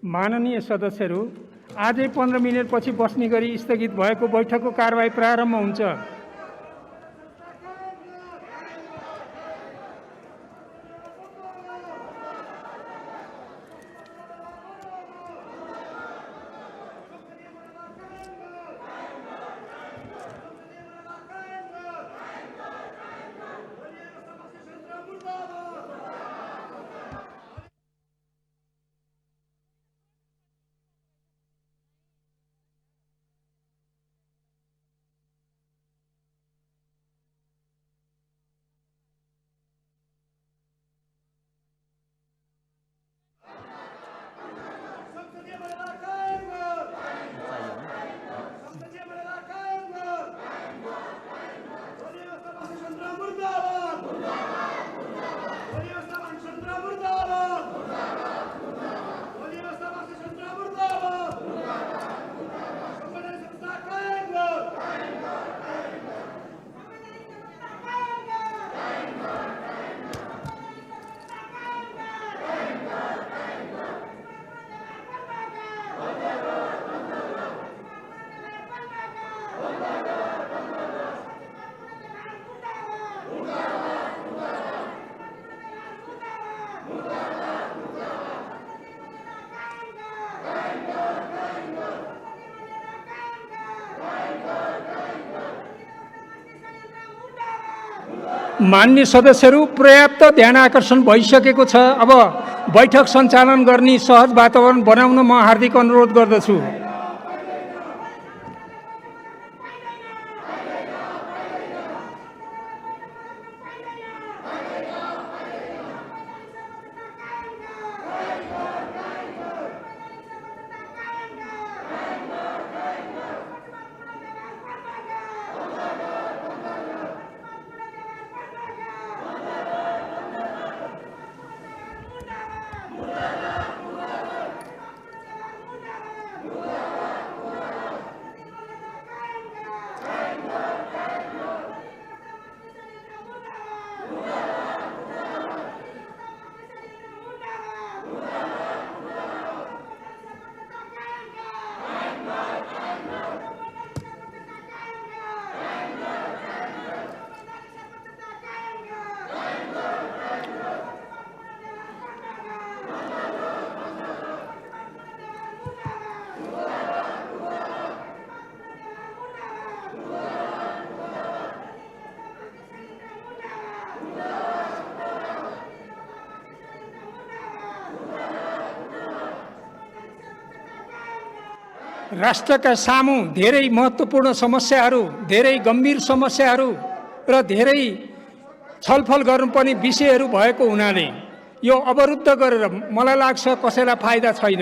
माननीय सदस्यहरू, आजै 15 मिनेटपछि बस्ने गरी स्थगित भएको बैठकको कारबाही प्रारम्भ हुन्छ। मान्य सदस्यहरू, पर्याप्त ध्यानाकर्षण भइसकेको छ। अब बैठक सञ्चालन गर्ने सहज वातावरण बनाउन म हार्दिक अनुरोध गर्दछु। राष्ट्रका सामु धेरै महत्त्वपूर्ण समस्याहरू, धेरै गम्भीर समस्याहरू र धेरै छलफल गर्नुपर्ने विषयहरू भएको हुनाले यो अवरुद्ध गरेर मलाई लाग्छ कसैलाई फाइदा छैन।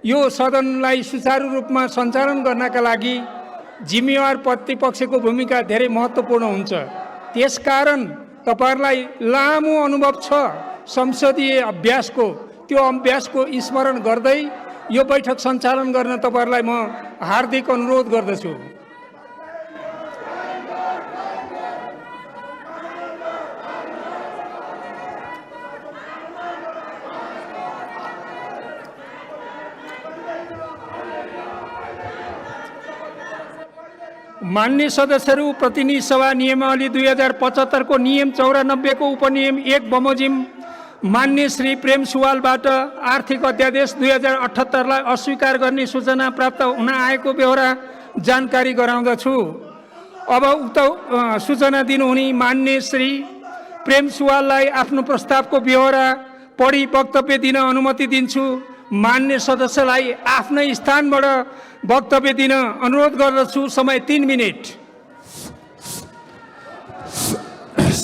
यो सदनलाई सुचारू रूपमा सञ्चालन गर्नका लागि जिम्मेवार प्रतिपक्षको भूमिका धेरै महत्त्वपूर्ण हुन्छ। त्यसकारण तपाईहरुलाई लामो अनुभव छ संसदीय अभ्यासको, त्यो अभ्यासको स्मरण गर्दै यो बैठक सञ्चालन गर्न तपाईहरुलाई म हार्दिक अनुरोध गर्दछु। मान्य सदस्यहरू, प्रतिनिधि सभा नियमावली 2075 को नियम 94 को उपनियम 1 बमोजिम मान्य श्री प्रेम सुवालबाट आर्थिक अध्यादेश 2078 लाई अस्वीकार गर्ने सूचना प्राप्त हुन आएको बेहोरा जानकारी गराउँदछु। अब उक्त सूचना दिनुहुने मान्य श्री प्रेम सुवाललाई आफ्नो प्रस्तावको बेहोरा पढी वक्तव्य दिन अनुमति दिन्छु। मान्य सदस्यलाई आफ्नै स्थानबाट वक्तव्य दिन अनुरोध गर्दछु। समय 3 मिनेट।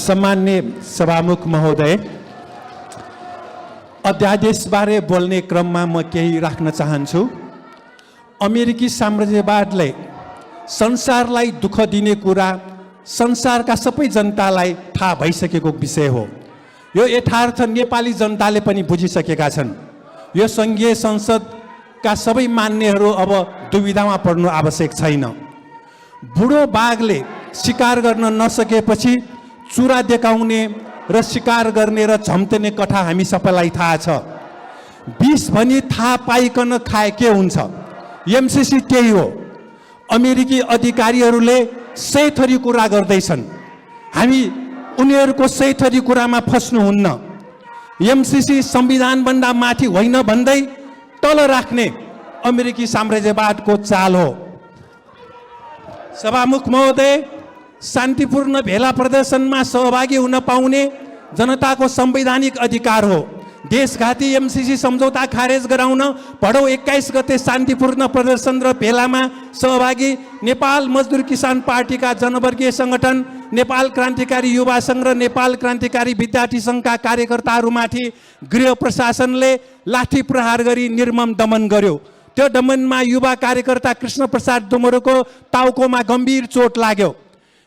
सम्मान्य सभामुख महोदय, अध्यादेशबारे बोल्ने क्रममा म केही राख्न चाहन्छु। अमेरिकी साम्राज्यवादले संसारलाई दुःख दिने कुरा संसारका सबै जनतालाई थाहा भइसकेको विषय हो। यो यथार्थ नेपाली जनताले पनि बुझिसकेका छन्। यो संघीय संसदका सबै मान्यहरू अब दुविधामा पर्नु आवश्यक छैन। बुढो बाघले शिकार गर्न नसकेपछि चुरा देखाउने र शिकार गर्ने र झम्टने कथा हामी सबैलाई थाहा छ। विष भनी थाहा पाइकन खाए के हुन्छ। एमसीसी त्यही हो। अमेरिकी अधिकारीहरूले सही थरी कुरा गर्दैछन्, हामी उनीहरूको सही थरी कुरामा फस्नुहुन्न। एमसीसी संविधानभन्दा माथि होइन भन्दै तल राख्ने अमेरिकी साम्राज्यवादको चाल हो। सभामुख महोदय, शान्तिपूर्ण भेला प्रदर्शनमा सहभागी हुन पाउने जनताको संवैधानिक अधिकार हो। देशघाती एमसीसी सम्झौता खारेज गराउन भदौ 21 गते शान्तिपूर्ण प्रदर्शन र भेलामा सहभागी नेपाल मजदुर किसान पार्टीका जनवर्गीय संगठन, नेपाल क्रान्तिकारी युवा संघ र नेपाल क्रान्तिकारी विद्यार्थी संघका कार्यकर्ताहरूमाथि गृह प्रशासनले लाठी प्रहार गरी निर्मम दमन गर्यो। त्यो दमनमा युवा कार्यकर्ता कृष्ण प्रसाद डोमरोको टाउकोमा गम्भीर चोट लाग्यो।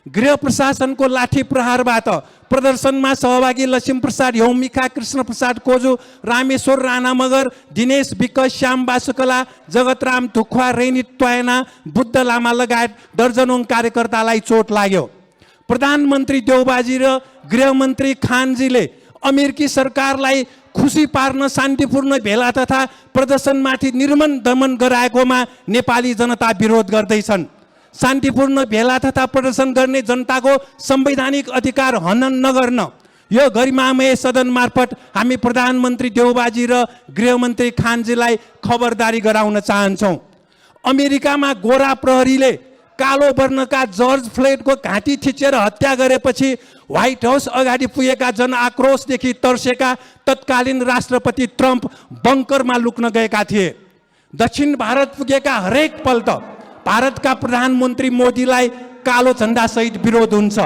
गृह प्रशासनको लाठी प्रहारबाट प्रदर्शनमा सहभागी लक्ष्मी प्रसाद यौमिका, कृष्ण प्रसाद कोजु, रामेश्वर राणा मगर, दिनेश विक, श्याम बासुकला, जगतराम धुक्वा, रेनी ट्वायना, बुद्ध लामा लगायत दर्जनौं कार्यकर्तालाई चोट लाग्यो। प्रधानमन्त्री देउबाजी र गृहमन्त्री खानजीले अमेरिकी सरकारलाई खुसी पार्न शान्तिपूर्ण भेला तथा प्रदर्शनमाथि निर्मम दमन गराएकोमा नेपाली जनता विरोध गर्दैछन्। शान्तिपूर्ण भेला तथा प्रदर्शन गर्ने जनताको संवैधानिक अधिकार हनन नगर्न यो गरिमामय सदन मार्फत हामी प्रधानमन्त्री देउबाजी र गृहमन्त्री खानजीलाई खबरदारी गराउन चाहन्छौँ। अमेरिकामा गोरा प्रहरीले कालो वर्णका जर्ज फ्लोइडको घाँटी थिचेर हत्या गरेपछि व्हाइट हाउस अगाडि पुगेका जनआक्रोशदेखि तर्सेका तत्कालीन राष्ट्रपति ट्रम्प बङ्करमा लुक्न गएका थिए। दक्षिण भारत पुगेका हरेक पल्ट भारतका प्रधानमन्त्री मोदीलाई कालो झण्डा सहित विरोध हुन्छ।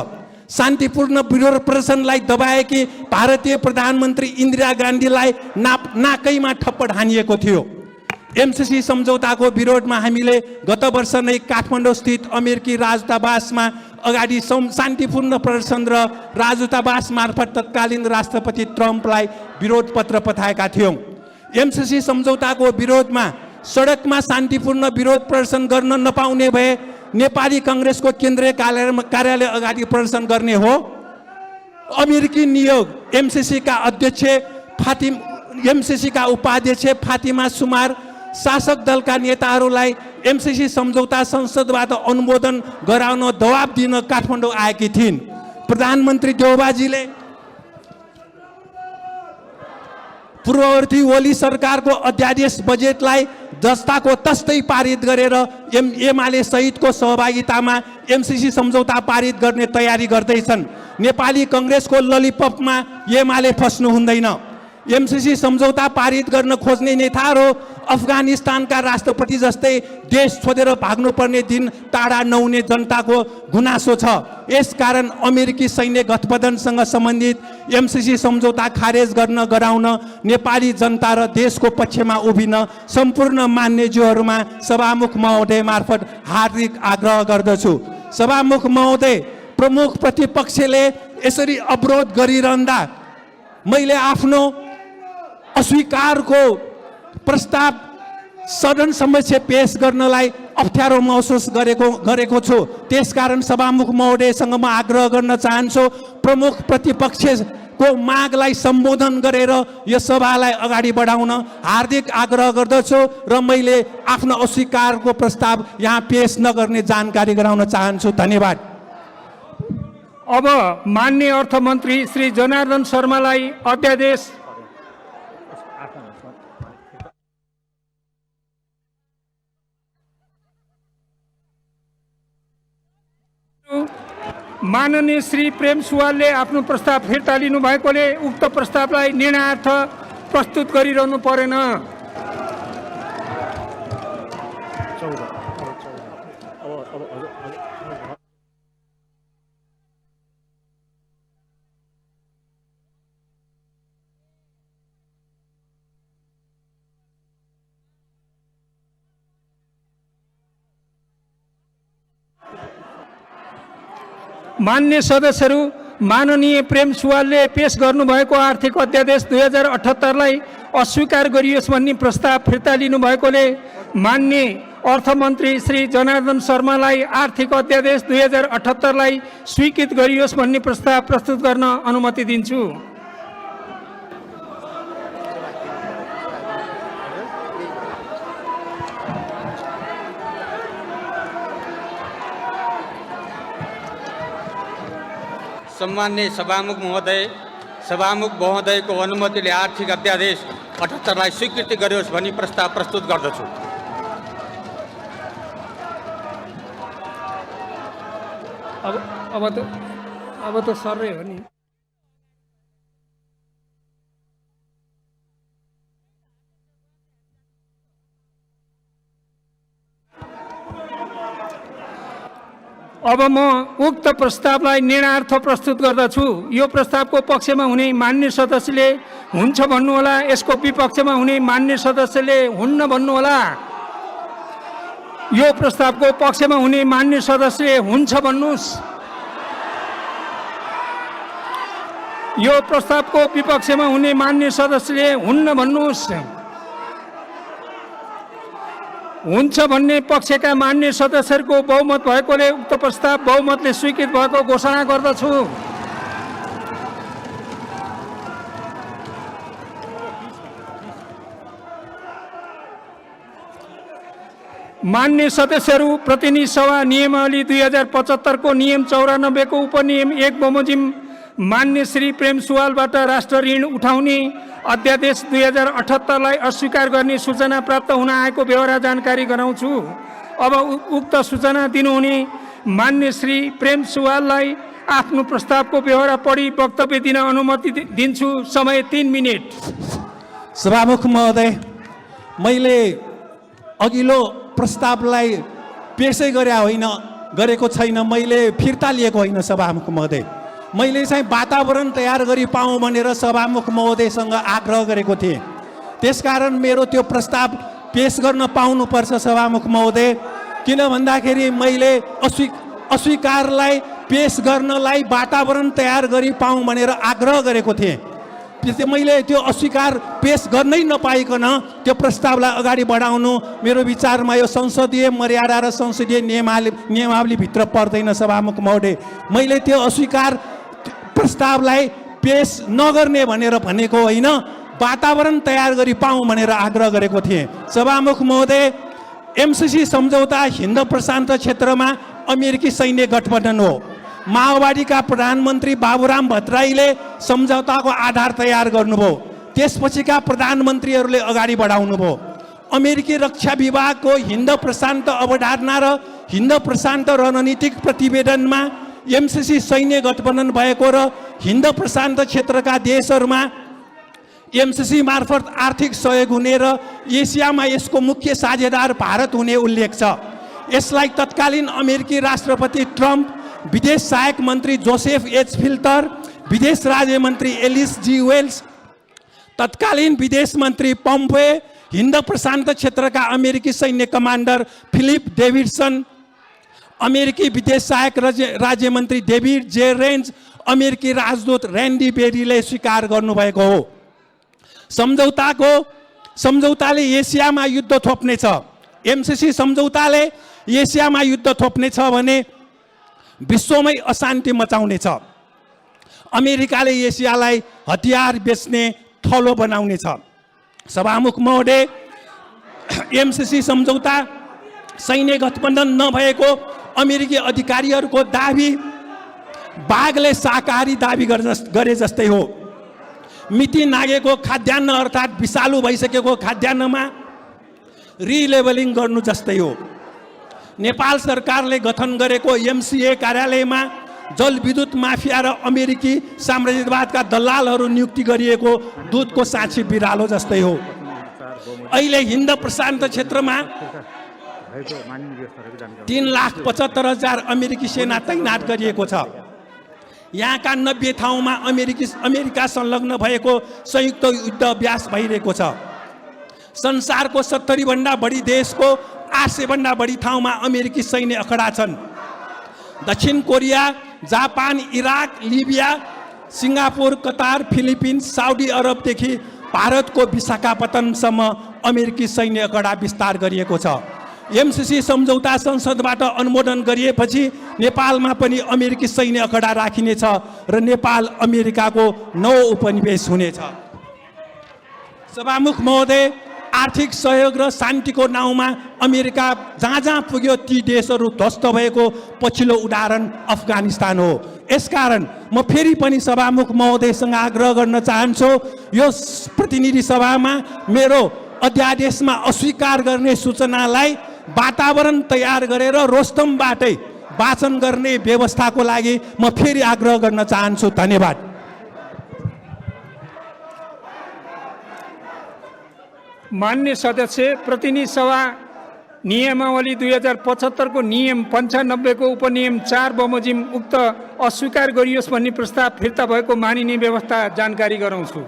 शान्तिपूर्ण विरोध प्रदर्शनलाई दबाएकी भारतीय प्रधानमन्त्री इन्दिरा गान्धीलाई नाकैमा थप्पड हानिएको थियो। एमसीसी सम्झौताको विरोधमा हामीले गत वर्ष नै काठमाडौँ स्थित अमेरिकी राजदूतावासमा अगाडि शान्तिपूर्ण प्रदर्शन र राजदूतावास मार्फत तत्कालीन राष्ट्रपति ट्रम्पलाई विरोध पत्र पठाएका थियौँ। एमसीसी सम्झौताको विरोधमा सडकमा शान्तिपूर्ण विरोध प्रदर्शन गर्न नपाउने भए नेपाली कांग्रेसको केन्द्रीय कार्यालय अगाडि प्रदर्शन गर्ने हो। अमेरिकी नियोग एमसीसी का अध्यक्ष एमसीसी का उपाध्यक्ष फातिमा सुमार शासक दलका नेताहरूलाई एमसीसी सम्झौता संसदबाट अनुमोदन गराउन दबाब दिन काठमाडौँ आएकी थिइन्। प्रधानमन्त्री देउबाजीले पूर्ववर्ती ओली सरकारको अध्यादेश बजेटलाई जस्ताको तस्तै पारित गरेर एमाले सहितको सहभागितामा एमसीसी सम्झौता पारित गर्ने तयारी गर्दैछन्। नेपाली कांग्रेसको ललिपपमा एमाले फस्नु हुँदैन। एमसीसी सम्झौता पारित गर्न खोज्ने नेताहरू अफगानिस्तानका राष्ट्रपति जस्तै देश छोडेर भाग्नुपर्ने दिन टाढा नहुने जनताको गुनासो छ। यसकारण अमेरिकी सैन्य गठबन्धनसँग सम्बन्धित एमसीसी सम्झौता खारेज गराउन नेपाली जनता र देशको पक्षमा उभिन सम्पूर्ण मान्यज्यूहरूमा सभामुख महोदय मार्फत हार्दिक आग्रह गर्दछु। सभामुख महोदय, प्रमुख प्रतिपक्षले यसरी अवरोध गरिरहँदा मैले आफ्नो अस्वीकारको प्रस्ताव सदन समक्ष पेश गर्नलाई अप्ठ्यारो महसुस गरेको छु। त्यसकारण सभामुख महोदयसँग म आग्रह गर्न चाहन्छु, प्रमुख प्रतिपक्षको मागलाई सम्बोधन गरेर यो सभालाई अगाडि बढाउन हार्दिक आग्रह गर्दछु र मैले आफ्नो अस्वीकारको प्रस्ताव यहाँ पेश नगर्ने जानकारी गराउन चाहन्छु। धन्यवाद। अब माननीय अर्थमन्त्री श्री जनार्दन शर्मालाई अध्यादेश माननीय श्री प्रेम सुवालले आफ्नो प्रस्ताव फिर्ता लिनु भएकोले उक्त प्रस्तावलाई निर्णयार्थ प्रस्तुत गरिरहनु परेन। मान्य सदस्यहरू, माननीय प्रेम सुवालले पेश गर्नुभएको आर्थिक अध्यादेश 2078लाई अस्वीकार गरियोस् भन्ने प्रस्ताव फिर्ता लिनुभएकोले मान्य अर्थमन्त्री श्री जनार्दन शर्मालाई आर्थिक अध्यादेश 2078लाई स्वीकृत गरियोस् भन्ने प्रस्ताव प्रस्तुत गर्न अनुमति दिन्छु। सम्मान्य सभामुख महोदयको अनुमतिले आर्थिक अध्यादेश 78लाई स्वीकृति गरियोस् भनी प्रस्ताव प्रस्तुत गर्दछु। अब त सर्रै हो नि। अब म उक्त प्रस्तावलाई निर्णयार्थ प्रस्तुत गर्दछु। यो प्रस्तावको पक्षमा हुने मान्य सदस्यले हुन्छ भन्नुहोला, यसको विपक्षमा हुने मान्य सदस्यले हुन्न भन्नुहोला। यो प्रस्तावको पक्षमा हुने मान्य सदस्यले हुन्छ भन्नुहोस्। यो प्रस्तावको विपक्षमा हुने मान्य सदस्यले हुन्न भन्नुहोस्। हुन्छ भन्ने पक्षका मान्य सदस्यहरूको बहुमत भएकोले उक्त प्रस्ताव बहुमतले स्वीकृत भएको घोषणा गर्दछु। मान्य सदस्यहरू, प्रतिनिधि सभा नियमावली 2075 को नियम 94 को उपनियम 1 बमोजिम मान्य श्री प्रेम सुवालबाट राष्ट्र ऋण उठाउने अध्यादेश 2078लाई अस्वीकार गर्ने सूचना प्राप्त हुन आएको बेहोरा जानकारी गराउँछु। अब उक्त सूचना दिनुहुने मान्य श्री प्रेम सुवाललाई आफ्नो प्रस्तावको बेहोरा पढी वक्तव्य दिन अनुमति दिन्छु। समय 3 मिनेट। सभामुख महोदय, मैले अघिल्लो प्रस्तावलाई पेशै गरेको छैन, मैले फिर्ता लिएको होइन। सभामुख महोदय, मैले चाहिँ वातावरण तयार गरी पाऊँ भनेर सभामुख महोदयसँग आग्रह गरेको थिएँ। त्यसकारण मेरो त्यो प्रस्ताव पेश गर्न पाउनुपर्छ सभामुख महोदय। किन भन्दाखेरि मैले अस्वीकारलाई पेश गर्नलाई वातावरण तयार गरी पाऊँ भनेर आग्रह गरेको थिएँ। मैले त्यो अस्वीकार पेश गर्नै नपाइकन त्यो प्रस्तावलाई अगाडि बढाउनु मेरो विचारमा यो संसदीय मर्यादा र संसदीय नियमावलीभित्र पर्दैन। सभामुख महोदय, मैले त्यो अस्वीकार प्रस्तावलाई पेश नगर्ने भनेको होइन, वातावरण तयार गरी पाऊँ भनेर आग्रह गरेको थिएँ। सभामुख महोदय, एमसीसी सम्झौता हिन्द प्रशान्त क्षेत्रमा अमेरिकी सैन्य गठबन्धन हो। माओवादीका प्रधानमन्त्री बाबुराम भट्टराईले सम्झौताको आधार तयार गर्नुभयो। त्यसपछिका प्रधानमन्त्रीहरूले अगाडि बढाउनुभयो। अमेरिकी रक्षा विभागको हिन्द प्रशान्त अवधारणा र हिन्द प्रशान्त रणनीतिक प्रतिवेदनमा एमसीसी सैन्य गठबन्धन भएको र हिन्द प्रशान्त क्षेत्रका देशहरूमा एमसीसी मार्फत आर्थिक सहयोग हुने र एसियामा यसको मुख्य साझेदार भारत हुने उल्लेख छ। यसलाई तत्कालीन अमेरिकी राष्ट्रपति ट्रम्प, विदेश सहायक मन्त्री जोसेफ एच फिल्टर, विदेश राज्य मन्त्री एलिस जी वेल्स, तत्कालीन विदेश मन्त्री पम्पे, हिन्द प्रशान्त क्षेत्रका अमेरिकी सैन्य कमान्डर फिलिप डेभिडसन, अमेरिकी विदेश सहायक राज्य मन्त्री डेभिड जे रेन्ज, अमेरिकी राजदूत ऱ्यान्डी बेरीले स्वीकार गर्नुभएको हो। सम्झौताले एसियामा युद्ध थोप्नेछ। एमसीसी सम्झौताले एसियामा युद्ध थोप्नेछ भने विश्वमै अशान्ति मचाउनेछ। अमेरिकाले एसियालाई हतियार बेच्ने थलो बनाउनेछ। सभामुख महोदय, एमसीसी सम्झौता सैन्य गठबन्धन नभएको अमेरिकी अधिकारीहरूको दाबी बाघले शाकाहारी दाबी गरे जस्तै हो। मिति नागेको खाद्यान्न अर्थात् विषालु भइसकेको खाद्यान्नमा रिलेबलिङ गर्नु जस्तै हो। नेपाल सरकारले गठन गरेको एमसीए कार्यालयमा जलविद्युत माफिया र अमेरिकी साम्राज्यवादका दलालहरू नियुक्ति गरिएको दूधको साँची बिरालो जस्तै हो। अहिले हिन्द प्रशान्त क्षेत्रमा 3,75,000 अमेरिकी सेना तैनात गरिएको छ। यहाँका 90 ठाउँमा अमेरिका संलग्न भएको संयुक्त युद्ध अभ्यास भइरहेको छ। संसारको 70 भन्दा बढी देशको 800 भन्दा बढी ठाउँमा अमेरिकी सैन्य अखडा छन्। दक्षिण Korea, Japan, Iraq, Libya, Singapore, Qatar, Philippines, Saudi अरबदेखि भारतको विशाखापट्टनमसम्म अमेरिकी सैन्य अखडा विस्तार गरिएको छ। एमसीसी सम्झौता संसदबाट अनुमोदन गरिएपछि नेपालमा पनि अमेरिकी सैन्य अखडा राखिनेछ र नेपाल अमेरिकाको नौ उपनिवेश हुनेछ। सभामुख महोदय, आर्थिक सहयोग र शान्तिको नाउँमा अमेरिका जहाँ जहाँ पुग्यो ती देशहरू ध्वस्त भएको पछिल्लो उदाहरण अफगानिस्तान हो। यसकारण म फेरि पनि सभामुख महोदयसँग आग्रह गर्न चाहन्छु, यो प्रतिनिधि सभामा मेरो अध्यादेशमा अस्वीकार गर्ने सूचनालाई वातावरण तयार गरेर रोस्तमबाटै वाचन गर्ने व्यवस्थाको लागि म फेरि आग्रह गर्न चाहन्छु। धन्यवाद। मान्य सदस्य, प्रतिनिधि सभा नियमावली 2075 को नियम 95 को उपनियम 4 बमोजिम उक्त अस्वीकार गरियोस् भन्ने प्रस्ताव फिर्ता भएको मानिने व्यवस्था जानकारी गराउँछु।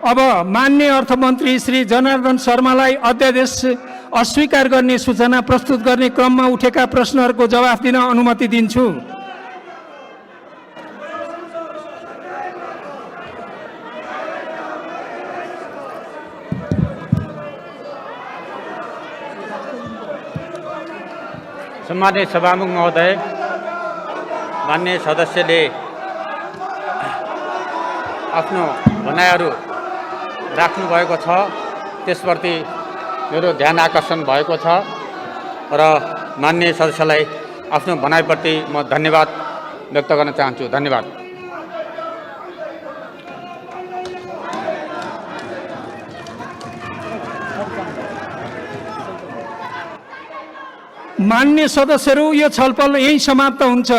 अब मान्य अर्थमन्त्री श्री जनार्दन शर्मालाई अध्यादेश अस्वीकार गर्ने सूचना प्रस्तुत गर्ने क्रममा उठेका प्रश्नहरूको जवाफ दिन अनुमति दिन्छु। सम्मानित सभामुख महोदय, मान्य सदस्यले आफ्नो भनाइहरू राख्नु भएको छ, त्यसप्रति मेरो ध्यान आकर्षण भएको छ र मान्य सदस्यलाई आफ्नो भनाइप्रति म धन्यवाद व्यक्त गर्न चाहन्छु। धन्यवाद। मान्य सदस्यहरू, यो छलफल यही समाप्त हुन्छ।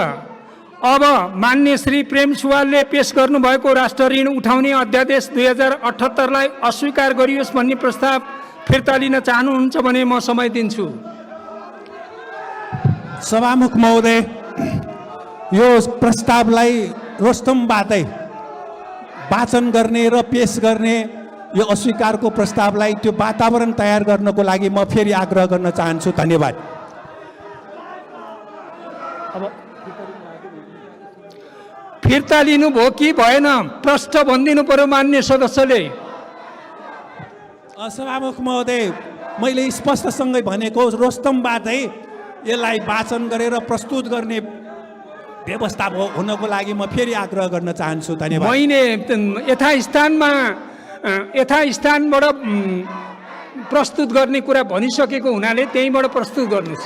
अब मान्य श्री प्रेम सुवालले पेश गर्नुभएको राष्ट्र ऋण उठाउने अध्यादेश 2078 लाई अस्वीकार गरियोस् भन्ने प्रस्ताव फिर्ता लिन चाहनुहुन्छ भने म समय दिन्छु। सभामुख महोदय, यो प्रस्तावलाई रोस्तमबाटै वाचन गर्ने र पेश गर्ने यो अस्वीकारको प्रस्तावलाई त्यो वातावरण तयार गर्नको लागि म फेरि आग्रह गर्न चाहन्छु। धन्यवाद। फिर्ता लिनुभयो कि भएन प्रश्न भनिदिनु पर्यो मान्य सदस्यले। सभामुख महोदय, मैले स्पष्टसँगै भनेको रोस्तमबाटै यसलाई वाचन गरेर प्रस्तुत गर्ने व्यवस्था हुनको लागि म फेरि आग्रह गर्न चाहन्छु। धन्यवाद। मैले यथास्थानबाट प्रस्तुत गर्ने कुरा भनिसकेको हुनाले त्यहीँबाट प्रस्तुत गर्नुहोस्।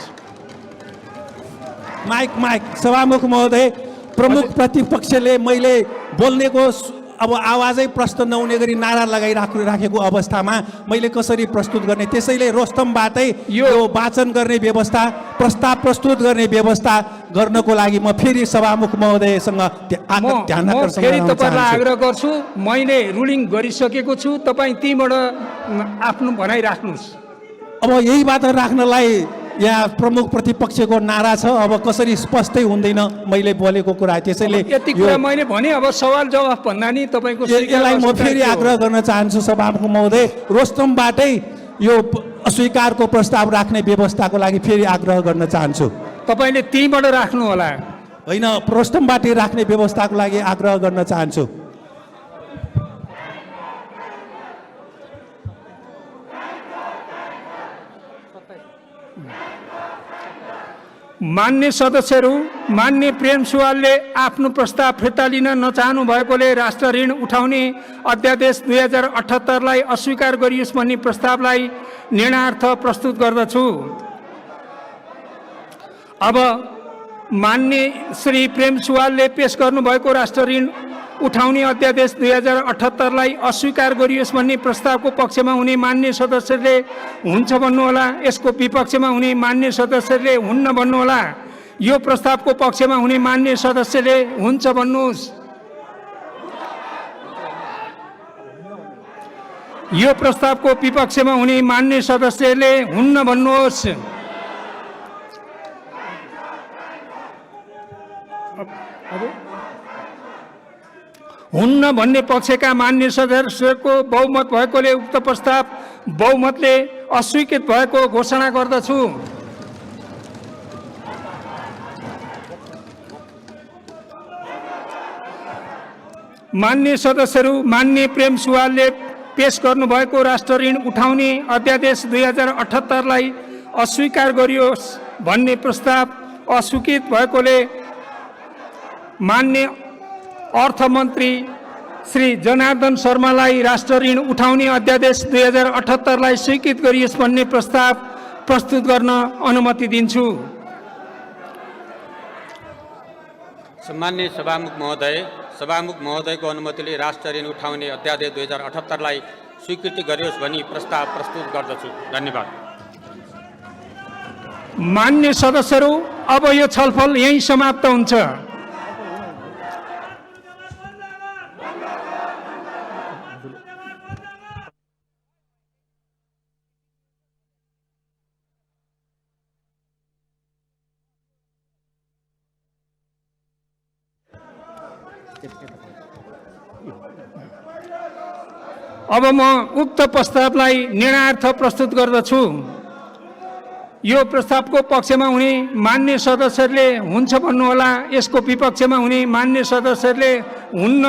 माइक सभामुख महोदय, प्रमुख प्रतिपक्षले मैले बोल्नेको अब आवाजै प्रश्न नहुने गरी नारा लगाइराखेको अवस्थामा मैले कसरी प्रस्तुत गर्ने? त्यसैले रोस्तमबाटै यो वाचन गर्ने व्यवस्था, प्रस्ताव प्रस्तुत गर्ने व्यवस्था गर्नको लागि म फेरि सभामुख महोदयसँग ध्यान आकर्षण फेरि गर्न तपाईलाई चाहन्छु। आग्रह गर्छु, मैले रुलिङ गरिसकेको छु, तपाईँ तीबाट आफ्नो भनाइ राख्नुहोस्। अब यही बात राख्नलाई यहाँ प्रमुख प्रतिपक्षको नारा छ, अब कसरी स्पष्टै हुँदैन मैले बोलेको कुरा। त्यसैले यति कुरा मैले भने, अब सवाल जवाफ भन्दा नि तपाईँको यसलाई म फेरि आग्रह गर्न चाहन्छु सभामुख महोदय, रोस्तमबाटै यो अस्वीकारको प्रस्ताव राख्ने व्यवस्थाको लागि फेरि आग्रह गर्न चाहन्छु। तपाईँले त्यहीँबाट राख्नु होला। होइन, रोस्तमबाटै राख्ने व्यवस्थाको लागि आग्रह गर्न चाहन्छु। मान्य सदस्यहरू, मान्य प्रेम सुवालले आफ्नो प्रस्ताव फिर्ता लिन नचाहनु भएकोले राष्ट्र ऋण उठाउने अध्यादेश 2078 लाई अस्वीकार गरियोस् भन्ने प्रस्तावलाई निर्णयार्थ प्रस्तुत गर्दछु। अब मान्य श्री प्रेम सुवालले पेश गर्नुभएको राष्ट्र ऋण उठाउने अध्यादेश 2078 लाई अस्वीकार गरियोस् भन्ने प्रस्तावको पक्षमा हुने मान्य सदस्यले हुन्छ भन्नुहोला, यसको विपक्षमा हुने मान्य सदस्यले हुन्न भन्नुहोला। यो प्रस्तावको पक्षमा हुने मान्य सदस्यले हुन्छ भन्नुहोस्। यो प्रस्तावको विपक्षमा हुने मान्य सदस्यले हुन्न भन्नुहोस्। हुन्न भन्ने पक्षका मान्य सदस्यको बहुमत भएकोले उक्त प्रस्ताव बहुमतले अस्वीकृत भएको घोषणा गर्दछु। मान्य सदस्यहरू, मान्य प्रेम सुवालले पेश गर्नुभएको राष्ट्र ऋण उठाउने अध्यादेश 2078लाई अस्वीकार गरियोस् भन्ने प्रस्ताव अस्वीकृत भएकोले मान्य अर्थमन्त्री श्री जनार्दन शर्मालाई राष्ट्र ऋण उठाउने अध्यादेश 2078लाई स्वीकृत गरियोस् भन्ने प्रस्ताव प्रस्तुत गर्न अनुमति दिन्छु। सम्माननीय सभामुख महोदयको अनुमतिले राष्ट्र ऋण उठाउने अध्यादेश 2078लाई स्वीकृति गरियोस् भनी प्रस्ताव प्रस्तुत गर्दछु। धन्यवाद। मान्य सदस्यहरू, अब यो छलफल यही समाप्त हुन्छ। अब म उक्त प्रस्तावलाई निर्णयार्थ प्रस्तुत गर्दछु। यो प्रस्तावको पक्षमा हुने मान्य सदस्यहरूले हुन्छ भन्नुहोला, यसको विपक्षमा हुने मान्य सदस्यहरूले हुन्न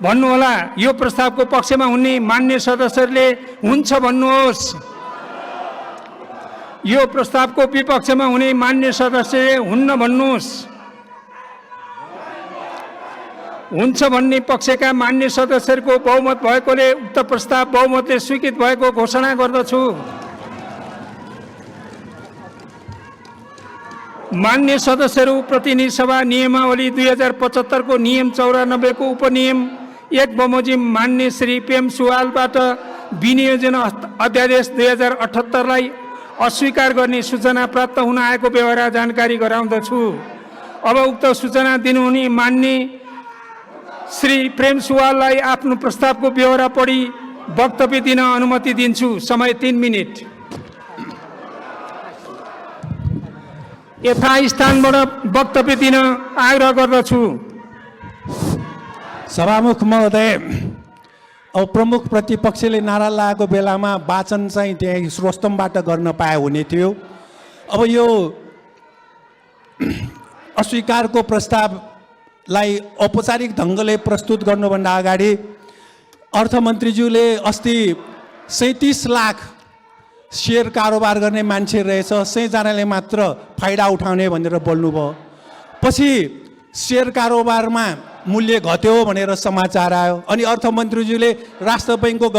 भन्नुहोला। यो प्रस्तावको पक्षमा हुने मान्य सदस्यहरूले हुन्छ भन्नुहोस्। यो प्रस्तावको विपक्षमा हुने मान्य सदस्यले हुन्न भन्नुहोस्। हुन्छ भन्ने पक्षका मान्य सदस्यहरूको बहुमत भएकोले उक्त प्रस्ताव बहुमतले स्वीकृत भएको घोषणा गर्दछु। मान्य सदस्यहरू, प्रतिनिधि सभा नियमावली 2075 को नियम 94 को उपनियम 1 बमोजिम मान्य श्री प्रेम सुवालबाट विनियोजन अध्यादेश 2078लाई अस्वीकार गर्ने सूचना प्राप्त हुन आएको व्यवहार जानकारी गराउँदछु। अब उक्त सूचना दिनुहुने मान्य श्री प्रेम सुवाललाई आफ्नो प्रस्तावको ब्यौरा पढी वक्तव्य दिन अनुमति दिन्छु। समय 3 मिनेट। यथास्थानबाट वक्तव्य दिन आग्रह गर्दछु। सभामुख महोदय, अब प्रमुख प्रतिपक्षले नारा लगाएको बेलामा वाचन चाहिँ त्यही स्रोतम्बाट गर्न पाए हुने थियो। अब यो अस्वीकारको प्रस्तावलाई औपचारिक ढङ्गले प्रस्तुत गर्नुभन्दा अगाडि अर्थमन्त्रीज्यूले अस्ति 37 लाख सेयर कारोबार गर्ने मान्छे रहेछ, 100 जनाले मात्र फाइदा उठाउने भनेर बोल्नुभयो। पछि सेयर कारोबारमा मूल्य घट्यो भनेर समाचार आयो अनि अर्थमन्त्रीज्यूले राष्ट्र बैङ्कको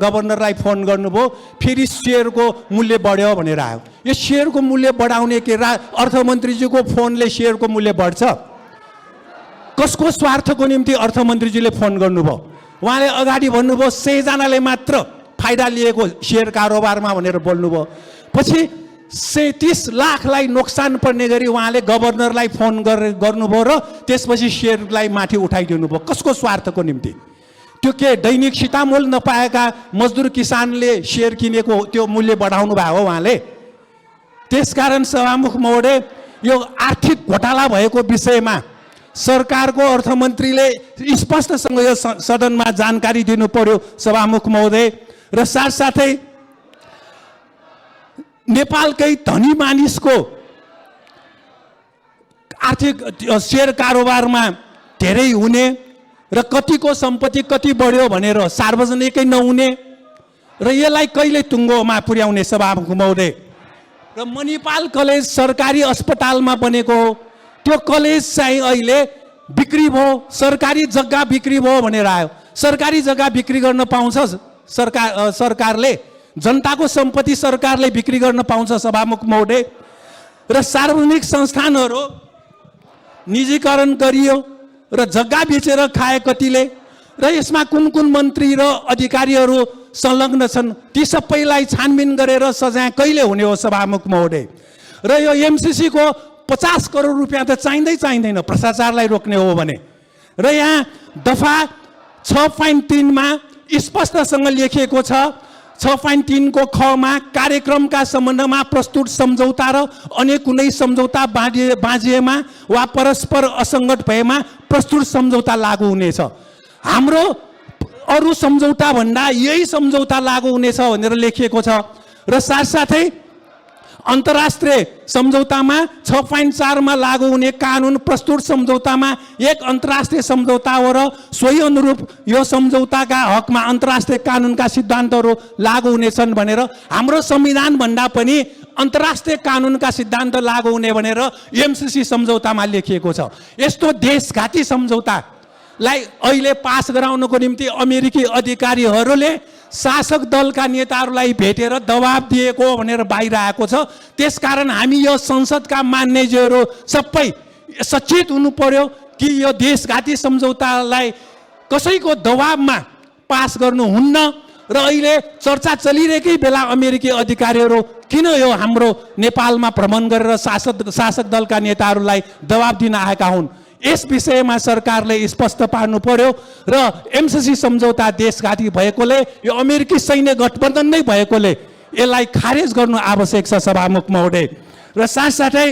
गभर्नरलाई फोन गर्नुभयो, फेरि सेयरको मूल्य बढ्यो भनेर आयो। यो सेयरको मूल्य बढाउने के अर्थमन्त्रीज्यूको फोनले सेयरको मूल्य बढ्छ? कसको स्वार्थको निम्ति अर्थमन्त्रीज्यूले फोन गर्नुभयो? उहाँले अगाडि भन्नुभयो 100 जनाले मात्र फाइदा लिएको सेयर कारोबारमा भनेर बोल्नुभयो। पछि 37 लाखलाई नोक्सान पर्ने गरी उहाँले गभर्नरलाई फोन गर्नुभयो र त्यसपछि सेयरलाई माथि उठाइदिनु भयो। कसको स्वार्थको निम्ति? त्यो के दैनिक सीतामोल नपाएका मजदुर किसानले सेयर किनेको त्यो मूल्य बढाउनु भयो उहाँले? त्यसकारण सभामुख महोदय, यो आर्थिक घोटाला भएको विषयमा सरकारको अर्थमन्त्रीले स्पष्टसँग यो सदनमा जानकारी दिनु पर्यो सभामुख महोदय। र साथसाथै नेपालकै धनी मानिसको आर्थिक सेयर कारोबारमा धेरै हुने र कतिको सम्पत्ति कति बढ्यो भनेर सार्वजनिकै नहुने र यसलाई कहिले टुङ्गोमा पुर्याउने सभामुख महोदय? र मणिपाल कलेज सरकारी अस्पतालमा बनेको हो, त्यो कलेज चाहिँ अहिले बिक्री भयो, सरकारी जग्गा बिक्री भयो भनेर आयो। सरकारी जग्गा बिक्री गर्न पाउँछ सरकारले? जनताको सम्पत्ति सरकारले बिक्री गर्न पाउँछ सभामुख महोदय? र सार्वजनिक संस्थानहरू निजीकरण गरियो र जग्गा बेचेर खाए कतिले, र यसमा कुन कुन मन्त्री र अधिकारीहरू संलग्न छन्, ती सबैलाई छानबिन गरेर सजाय कहिले हुने हो सभामुख महोदय? र यो एमसिसी को 50 करोड रुपियाँ त चाहिँदैन भ्रष्टाचारलाई रोक्ने हो भने। र यहाँ दफा 6.3 मा स्पष्टसँग लेखिएको छ, 6.3 को ख मा कार्यक्रमका सम्बन्धमा प्रस्तुत सम्झौता र अन्य कुनै सम्झौता बाँझिएमा वा परस्पर असङ्गत भएमा प्रस्तुत सम्झौता लागू हुनेछ। हाम्रो अरू सम्झौता भन्दा यही सम्झौता लागू हुनेछ भनेर लेखिएको छ। र साथसाथै अन्तर्राष्ट्रिय सम्झौतामा 6.4 मा लागू हुने कानुन प्रस्तुत सम्झौतामा एक अन्तर्राष्ट्रिय सम्झौता हो र सोही अनुरूप यो सम्झौताका हकमा अन्तर्राष्ट्रिय कानुनका सिद्धान्तहरू लागू हुनेछन् भनेर हाम्रो संविधान भन्दा पनि अन्तर्राष्ट्रिय कानुनका सिद्धान्त लागू हुने भनेर एमसिसी सम्झौतामा लेखिएको छ। यस्तो देशघाती सम्झौतालाई अहिले पास गराउनको निम्ति अमेरिकी अधिकारीहरूले शासक दलका नेताहरूलाई भेटेर दबाब दिएको भनेर बाहिर आएको छ। त्यसकारण हामी यो संसदका मान्यज्यूहरू सबै सचेत हुनु पर्यो कि यो देशघाती सम्झौतालाई कसैको दबाबमा पास गर्नुहुन्न र अहिले चर्चा चलिरहेकै बेला अमेरिकी अधिकारीहरू किन यो हाम्रो नेपालमा भ्रमण गरेर शासक दलका नेताहरूलाई दबाब दिन आएका हुन्। यस विषयमा सरकारले स्पष्ट पार्नु पर्यो र एमसिसी सम्झौता देशघाती भएकोले यो अमेरिकी सैन्य गठबन्धन नै भएकोले यसलाई खारेज गर्नु आवश्यक छ सभामुख महोदय। र साथसाथै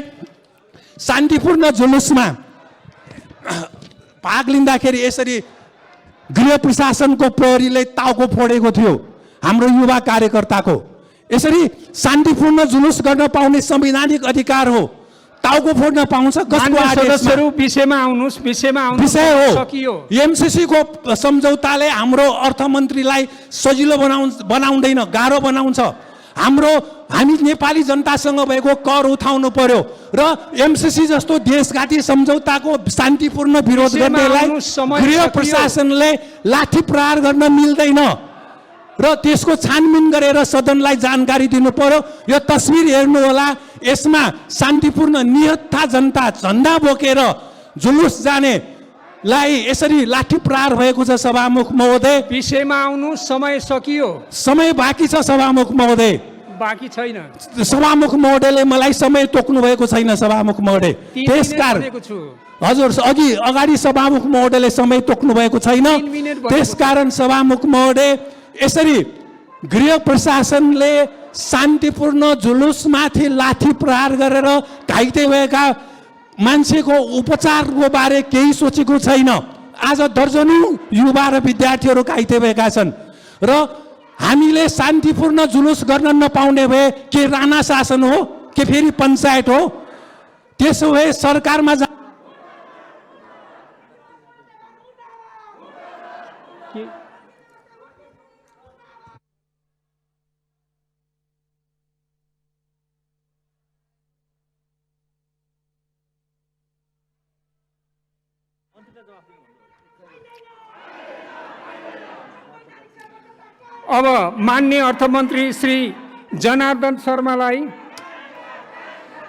शान्तिपूर्ण जुलुसमा भाग लिँदाखेरि यसरी गृह प्रशासनको प्रहरीले टाउको फोडेको थियो हाम्रो युवा कार्यकर्ताको। यसरी शान्तिपूर्ण जुलुस गर्न पाउने संवैधानिक अधिकार हो, टाउको फोड्न पाउँछ कसको सदस्यहरू विषयमा आउनुस् विषय हो। एमसिसी को सम्झौताले हाम्रो अर्थमन्त्रीलाई सजिलो बनाउँदैन, गाह्रो बनाउँछ। हामी नेपाली जनतासँग भएको कर उठाउनु पर्यो र एमसिसी जस्तो देशघाती सम्झौताको शान्तिपूर्ण विरोध गर्नेलाई गृह प्रशासनले लाठी प्रहार गर्न मिल्दैन र त्यसको छानबिन गरेर सदनलाई जानकारी दिनु पर्यो। यो तस्बिर हेर्नु होला, यसमा शान्तिपूर्ण निहत्था जनता झन्डा बोकेर जुलुस जानेलाई यसरी लाठी प्रहार भएको छ। सभामुख महोदय विषयमा आउनु, समय सकियो। समय बाँकी छ सभामुख महोदय, बाँकी छैन। सभामुख महोदयले मलाई समय तोक्नु भएको छैन सभामुख महोदय। त्यसकारण हजुर अगाडि सभामुख महोदयले समय तोक्नु भएको छैन। त्यसकारण सभामुख महोदय यसरी गृह प्रशासनले शान्तिपूर्ण जुलुसमाथि लाठी प्रहार गरेर घाइते भएका मान्छेको उपचारको बारे केही सोचेको छैन। आज दर्जनौं युवा र विद्यार्थीहरू घाइते भएका छन् र हामीले शान्तिपूर्ण जुलुस गर्न नपाउने भए के राणा शासन हो के फेरि पञ्चायत हो? त्यसो भए सरकारमा अब माननीय अर्थमन्त्री श्री जनार्दन शर्मालाई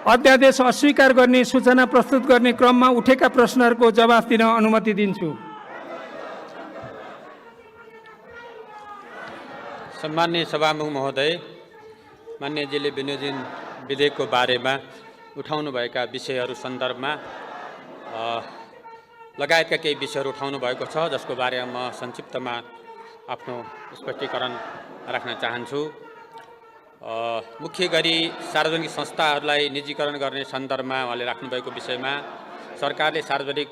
अध्यादेश अस्वीकार गर्ने सूचना प्रस्तुत गर्ने क्रममा उठेका प्रश्नहरूको जवाफ दिन अनुमति दिन्छु। सम्माननीय सभामुख महोदय, मान्यजीले विनियोजन विधेयकको बारेमा उठाउनुभएका विषयहरू सन्दर्भमा लगायतका केही विषयहरू उठाउनु भएको छ, जसको बारेमा म संक्षिप्तमा आफ्नो स्पष्टीकरण राख्न चाहन्छु। मुख्य गरी सार्वजनिक संस्थाहरूलाई निजीकरण गर्ने सन्दर्भमा उहाँले राख्नुभएको विषयमा सरकारले सार्वजनिक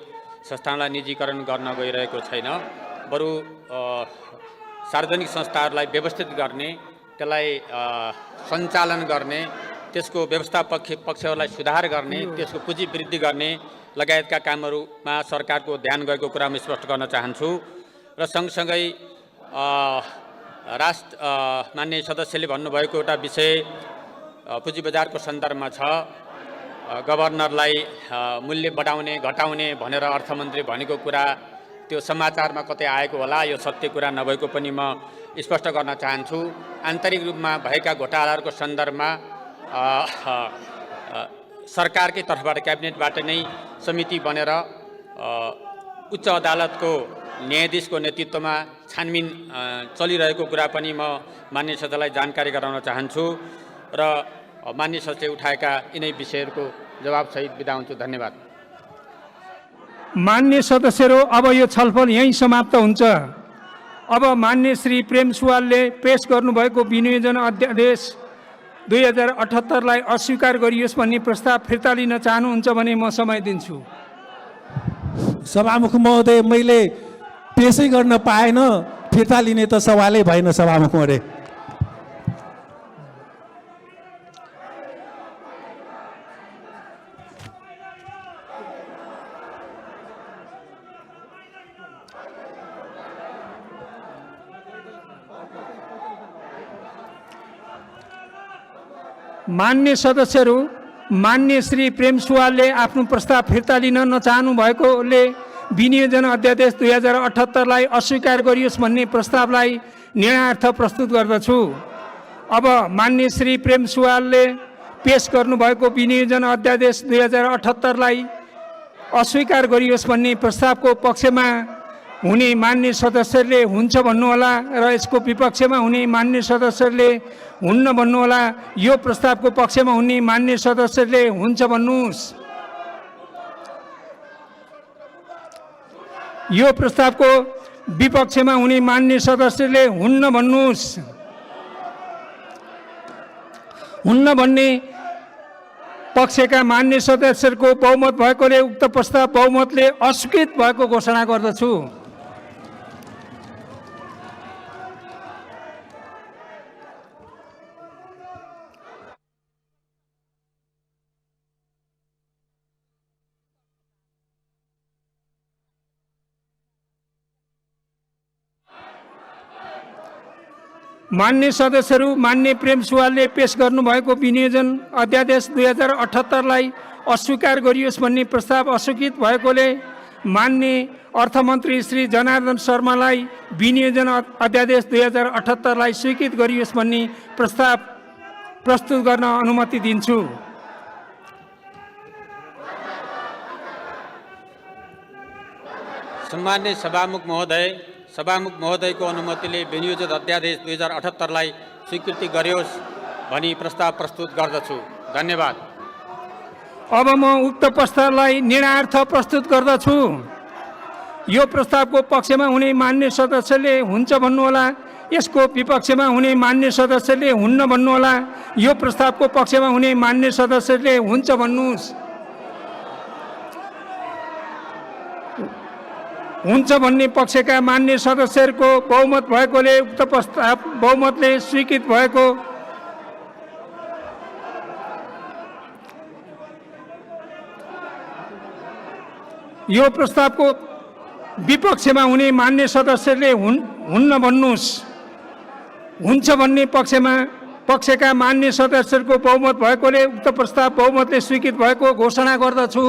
संस्थानलाई निजीकरण गर्न गइरहेको छैन, बरु सार्वजनिक संस्थाहरूलाई व्यवस्थित गर्ने, त्यसलाई सञ्चालन गर्ने, त्यसको व्यवस्था पक्षहरूलाई सुधार गर्ने, त्यसको पुँजी वृद्धि गर्ने लगायतका कामहरूमा सरकारको ध्यान गएको कुरा म स्पष्ट गर्न चाहन्छु। र सँगसँगै माननीय सदस्यले भन्नुभएको एउटा विषय पुँजी बजारको सन्दर्भमा छ। गभर्नरलाई मूल्य बढाउने घटाउने भनेर अर्थमन्त्री भनेको कुरा त्यो समाचारमा कतै आएको होला, यो सत्य कुरा नभएको पनि म स्पष्ट गर्न चाहन्छु। आन्तरिक रूपमा भएका घोटालाहरूको सन्दर्भमा सरकारकै तर्फबाट क्याबिनेटबाट नै समिति बनेर उच्च अदालतको न्यायाधीशको नेतृत्वमा छानबिन चलिरहेको कुरा पनि म माननीय सदस्यलाई जानकारी गराउन चाहन्छु र माननीय सदस्यले उठाएका यिनै विषयहरूको जवाबसहित बिदा हुन्छु। धन्यवाद। मान्य सदस्यहरू, अब यो छलफल यहीँ समाप्त हुन्छ। अब मान्य श्री प्रेम सुवालले पेश गर्नुभएको विनियोजन अध्यादेश 2078लाई अस्वीकार गरियोस् भन्ने प्रस्ताव फिर्ता लिन चाहनुहुन्छ भने म समय दिन्छु। सभामुख महोदय, मैले पेशै गर्न पाएन, फिर्ता लिने त सवालै भएन। सभामुख महोदय, मान्य सदस्यहरू, मान्य श्री प्रेम सुवालले आफ्नो प्रस्ताव फिर्ता लिन नचाहनु भएकोले विनियोजन अध्यादेश 2078लाई अस्वीकार गरियोस् भन्ने प्रस्तावलाई निर्णयार्थ प्रस्तुत गर्दछु। अब मान्य श्री प्रेम सुवालले पेश गर्नुभएको विनियोजन अध्यादेश 2078लाई अस्वीकार गरियोस् भन्ने प्रस्तावको पक्षमा हुने मान्य सदस्यहरूले हुन्छ भन्नुहोला र यसको विपक्षमा हुने मान्य सदस्यहरूले हुन्न भन्नुहोला। यो प्रस्तावको पक्षमा हुने मान्य सदस्यहरूले हुन्छ भन्नुहोस्। यो प्रस्तावको विपक्षमा हुने मान्य सदस्यहरूले हुन्न भन्नुहोस्। हुन्न भन्ने पक्षका मान्य सदस्यहरूको बहुमत भएकोले उक्त प्रस्ताव बहुमतले अस्वीकृत भएको घोषणा गर्दछु। मान्य सदस्यहरू, मान्य प्रेम सुवालले पेश गर्नुभएको विनियोजन अध्यादेश 2078लाई अस्वीकार गरियोस् भन्ने प्रस्ताव अस्वीकृत भएकोले मान्य अर्थमन्त्री श्री जनार्दन शर्मालाई विनियोजन अध्यादेश 2078लाई स्वीकृत गरियोस् भन्ने प्रस्ताव प्रस्तुत गर्न अनुमति दिन्छु। सम्मान्य सभामुख महोदयको अनुमतिले विनियोजन अध्यादेश 2078लाई स्वीकृति गरियोस् भनी प्रस्ताव प्रस्तुत गर्दछु। धन्यवाद। अब म उक्त प्रस्तावलाई निर्णयार्थ प्रस्तुत गर्दछु। यो प्रस्तावको पक्षमा हुने मान्य सदस्यले हुन्छ भन्नुहोला, यसको विपक्षमा हुने मान्य सदस्यले हुन्न भन्नुहोला। यो प्रस्तावको पक्षमा हुने मान्य सदस्यले हुन्छ भन्नुहोस्। हुन्छ भन्ने पक्षका मान्य सदस्यहरूको बहुमत भएकोले उक्त प्रस्ताव बहुमतले स्वीकृत भएको। यो प्रस्तावको विपक्षमा हुने मान्य सदस्यले हुन्न भन्नुहोस्। हुन्छ भन्ने पक्षका मान्य सदस्यहरूको बहुमत भएकोले उक्त प्रस्ताव बहुमतले स्वीकृत भएको घोषणा गर्दछु।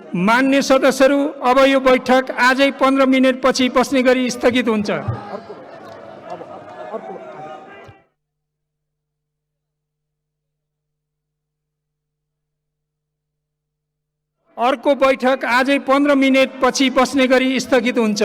मान्य सदस्यहरू, अब यो बैठक आजै 15 मिनेटपछि बस्ने गरी स्थगित हुन्छ। अर्को बैठक आजै 15 मिनेटपछि बस्ने गरी स्थगित हुन्छ।